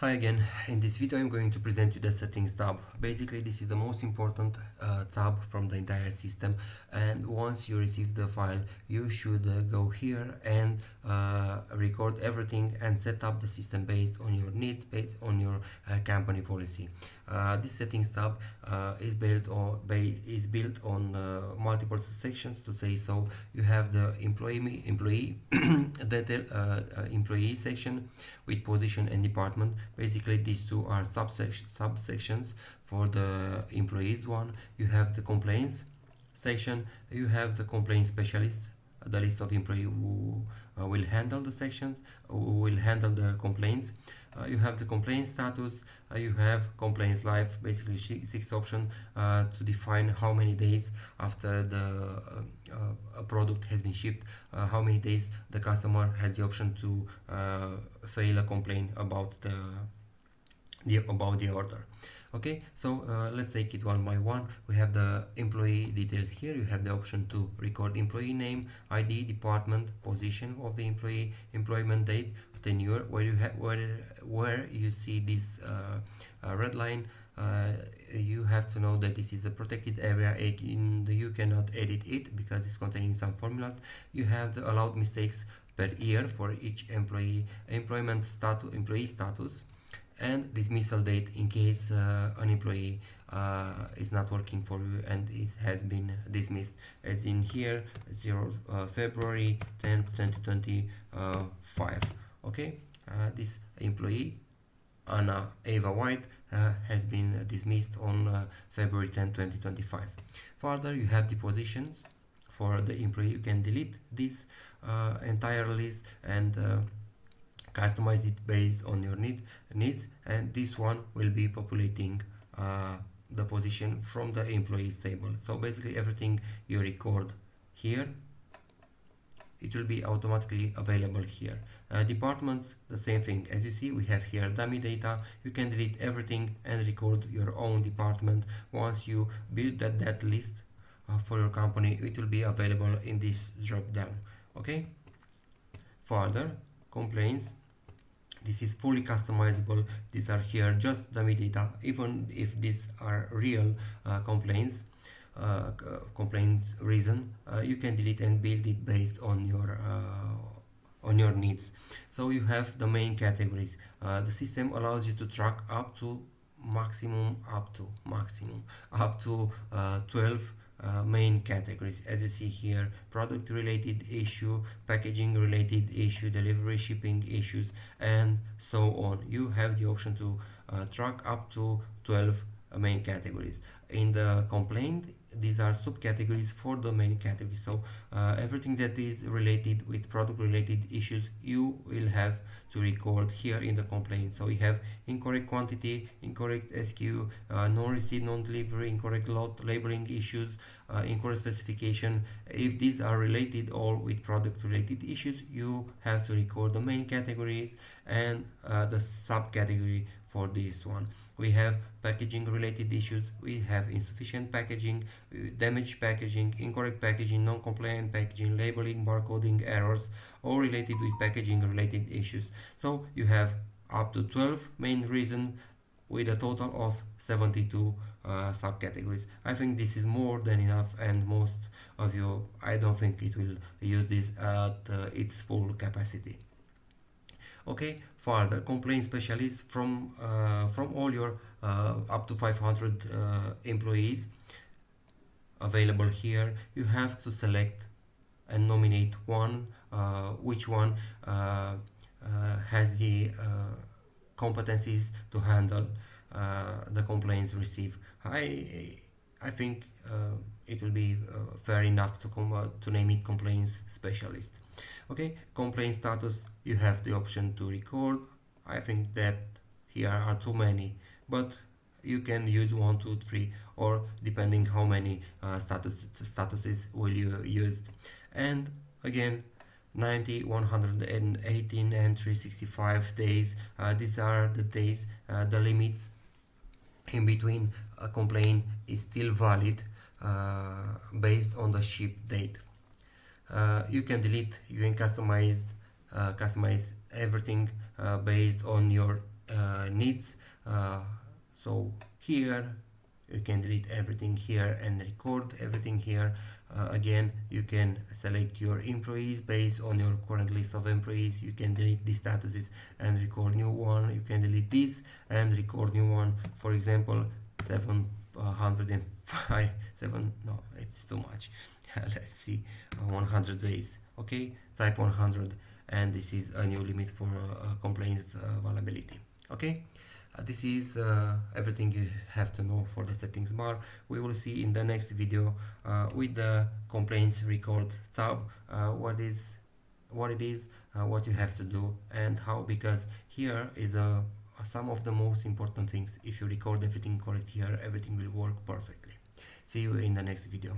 Hi again. In this video I'm going to present you the settings tab. Basically this is the most important tab from the entire system, and once you receive the file you should go here and record everything and set up the system based on your needs, based on your company policy. This settings tab is built on multiple sections, to say so. You have the employee detail employee section with position and department. Basically these two are subsections for the employees one. You have the complaints section, you have the complaint specialist, the list of employees who will handle the sections, who will handle the complaints. You have the complaint status, you have complaints live, basically six options to define how many days after the a product has been shipped, how many days the customer has the option to file a complaint about the order. Okay, so let's take it one by one. We have the employee details here. You have the option to record employee name, ID, department, position of the employee, employment date, tenure. Where you see this red line, you have to know that this is a protected area. You cannot edit it because it's containing some formulas. You have the allowed mistakes per year for each employee employee status, and dismissal date in case an employee is not working for you and it has been dismissed, as in here 0 February 10th 2025. Okay, this employee Anna Ava White has been dismissed on February 10th 2025. Further, you have the positions for the employee. You can delete this entire list and customize it based on your needs, and this one will be populating the position from the employees table. So basically everything you record here, it will be automatically available here. Departments, the same thing. As you see, we have here dummy data. You can delete everything and record your own department. Once you build that list for your company, it will be available in this drop down. Okay, further, complaints, this is fully customizable. These are here just dummy data. Even if these are real complaints, complaint reason, you can delete and build it based on your needs. So you have the main categories. The system allows you to track up to 12 main categories, as you see here: product related issue, packaging related issue, delivery shipping issues, and so on. You have the option to track up to 12 main categories. In the complaint, these are subcategories for the main category. So everything that is related with product related issues you will have to record here in the complaint. So we have incorrect quantity, incorrect SKU, non-receipt, non-delivery, incorrect lot, labeling issues, incorrect specification. If these are related all with product related issues, you have to record the main categories and the subcategory for this one. We have packaging related issues, we have insufficient packaging, damaged packaging, incorrect packaging, non-compliant packaging, labeling, barcoding errors, all related with packaging related issues. So you have up to 12 main reasons with a total of 72 subcategories. I think this is more than enough, and most of you, I don't think it will use this at its full capacity. Okay, further, complaint specialists from all your up to 500 employees available here. You have to select and nominate one, which one has the competencies to handle the complaints received. I think it will be fair enough to name it complaints specialist. Okay, complaint status, you have the option to record. I think that here are too many, but you can use 1, 2, 3, or depending how many statuses will you use. And again, 90, 118, and 365 days. These are the days, the limits in between a complaint is still valid based on the ship date. You can delete, you can customize everything based on your needs. So here you can delete everything here and record everything here. Again, you can select your employees based on your current list of employees. You can delete these statuses and record new one. You can delete this and record new one. For example, 705 7, no, it's too much. Let's see, 100 days. Okay, type 100, and this is a new limit for complaints availability. Okay. This is everything you have to know for the settings bar. We will see in the next video with the complaints record tab what it is, what you have to do, and how, because here is the some of the most important things. If you record everything correct here, everything will work perfectly. See you in the next video.